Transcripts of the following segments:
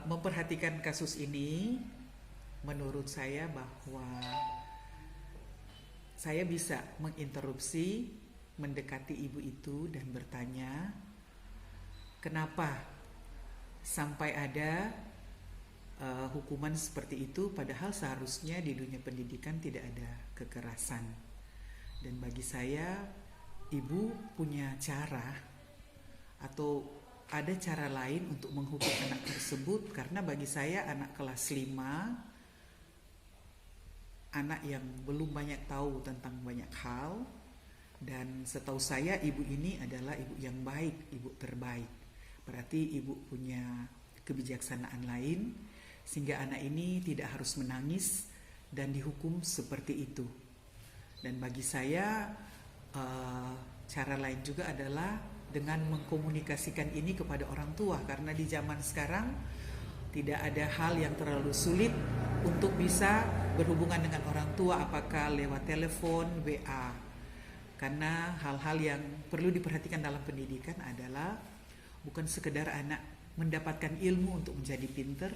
memperhatikan kasus ini, menurut saya bahwa saya bisa menginterupsi, mendekati ibu itu dan bertanya, kenapa sampai ada hukuman seperti itu, padahal seharusnya di dunia pendidikan tidak ada kekerasan. Dan bagi saya, ibu punya cara atau ada cara lain untuk menghukum anak tersebut, karena bagi saya anak kelas 5, anak yang belum banyak tahu tentang banyak hal, dan setahu saya ibu ini adalah ibu yang baik, ibu terbaik. Berarti ibu punya kebijaksanaan lain sehingga anak ini tidak harus menangis dan dihukum seperti itu. Dan bagi saya cara lain juga adalah dengan mengkomunikasikan ini kepada orang tua, karena di zaman sekarang tidak ada hal yang terlalu sulit untuk bisa berhubungan dengan orang tua, apakah lewat telepon, WA. Karena hal-hal yang perlu diperhatikan dalam pendidikan adalah bukan sekedar anak mendapatkan ilmu untuk menjadi pinter,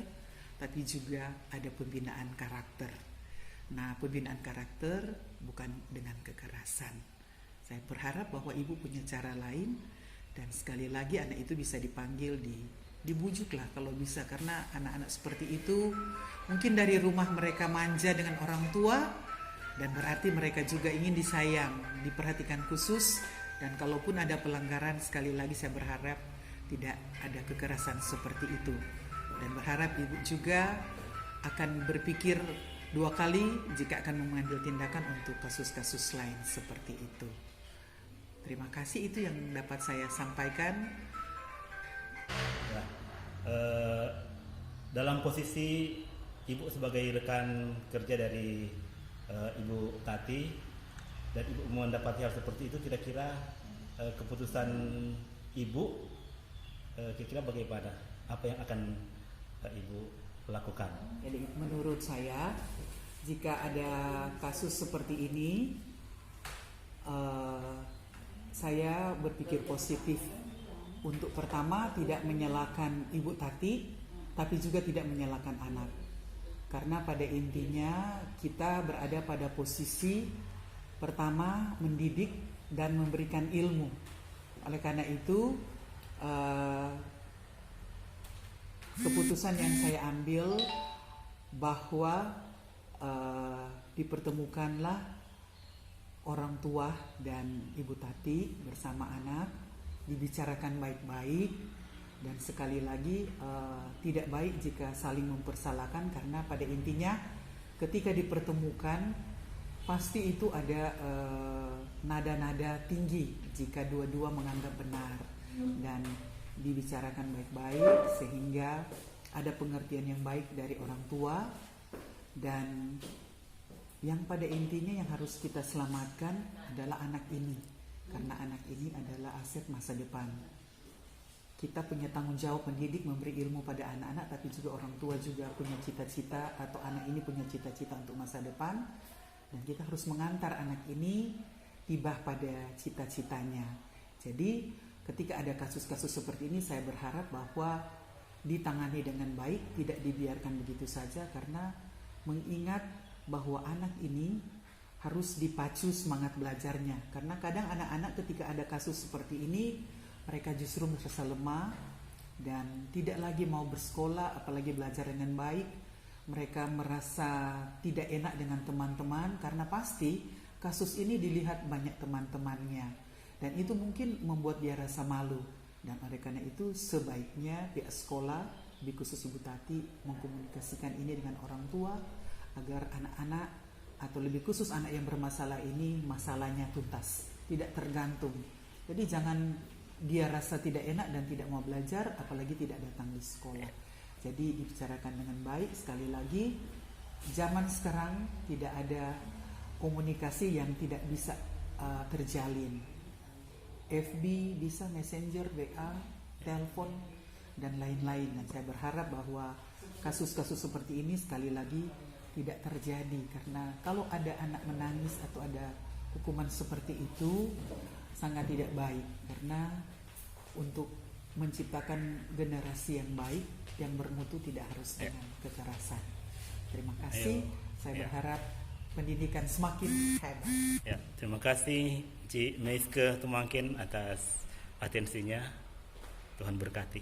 tapi juga ada pembinaan karakter. Nah, pembinaan karakter bukan dengan kekerasan. Saya berharap bahwa ibu punya cara lain, dan sekali lagi anak itu bisa dipanggil, dibujuklah kalau bisa, karena anak-anak seperti itu mungkin dari rumah mereka manja dengan orang tua, dan berarti mereka juga ingin disayang, diperhatikan khusus. Dan kalaupun ada pelanggaran, sekali lagi saya berharap tidak ada kekerasan seperti itu, dan berharap ibu juga akan berpikir dua kali jika akan mengambil tindakan untuk kasus-kasus lain seperti itu. Terima kasih, itu yang dapat saya sampaikan. Ya, dalam posisi ibu sebagai rekan kerja dari Ibu Tati, dan ibu mendapati hal seperti itu, kira-kira keputusan ibu kira-kira bagaimana? Apa yang akan ibu lakukan? Jadi menurut saya, jika ada kasus seperti ini, saya berpikir positif. Untuk pertama, tidak menyalahkan Ibu Tati, tapi juga tidak menyalahkan anak. Karena pada intinya kita berada pada posisi pertama mendidik dan memberikan ilmu. Oleh karena itu, keputusan yang saya ambil bahwa dipertemukanlah orang tua dan Ibu Tati bersama anak, dibicarakan baik-baik, dan sekali lagi tidak baik jika saling mempersalahkan, karena pada intinya ketika dipertemukan pasti itu ada nada-nada tinggi jika dua-dua menganggap benar, dan dibicarakan baik-baik sehingga ada pengertian yang baik dari orang tua. Dan yang pada intinya yang harus kita selamatkan adalah anak ini, karena anak ini adalah aset masa depan. Kita punya tanggung jawab mendidik, memberi ilmu pada anak-anak, tapi juga orang tua juga punya cita-cita, atau anak ini punya cita-cita untuk masa depan, dan kita harus mengantar anak ini tiba pada cita-citanya. Jadi ketika ada kasus-kasus seperti ini, saya berharap bahwa ditangani dengan baik, tidak dibiarkan begitu saja, karena mengingat bahwa anak ini harus dipacu semangat belajarnya. Karena kadang anak-anak ketika ada kasus seperti ini, mereka justru merasa lemah dan tidak lagi mau bersekolah, apalagi belajar dengan baik. Mereka merasa tidak enak dengan teman-teman, karena pasti kasus ini dilihat banyak teman-temannya, dan itu mungkin membuat dia rasa malu. Dan oleh karena itu sebaiknya pihak sekolah, lebih khusus Ibu Tati, mengkomunikasikan ini dengan orang tua agar anak-anak, atau lebih khusus anak yang bermasalah ini, masalahnya tuntas, tidak tergantung. Jadi jangan dia rasa tidak enak dan tidak mau belajar, apalagi tidak datang di sekolah. Jadi dibicarakan dengan baik. Sekali lagi, zaman sekarang tidak ada komunikasi yang tidak bisa terjalin. FB bisa, Messenger, WA, telepon, dan lain-lain. Dan saya berharap bahwa kasus-kasus seperti ini sekali lagi tidak terjadi, karena kalau ada anak menangis atau ada hukuman seperti itu sangat tidak baik. Karena untuk menciptakan generasi yang baik, yang bermutu tidak harus Ya. dengan kekerasan. Terima kasih. Saya Ya. berharap pendidikan semakin hebat. Ya, terima kasih Cik Meiske Tumangkin atas atensinya. Tuhan berkati.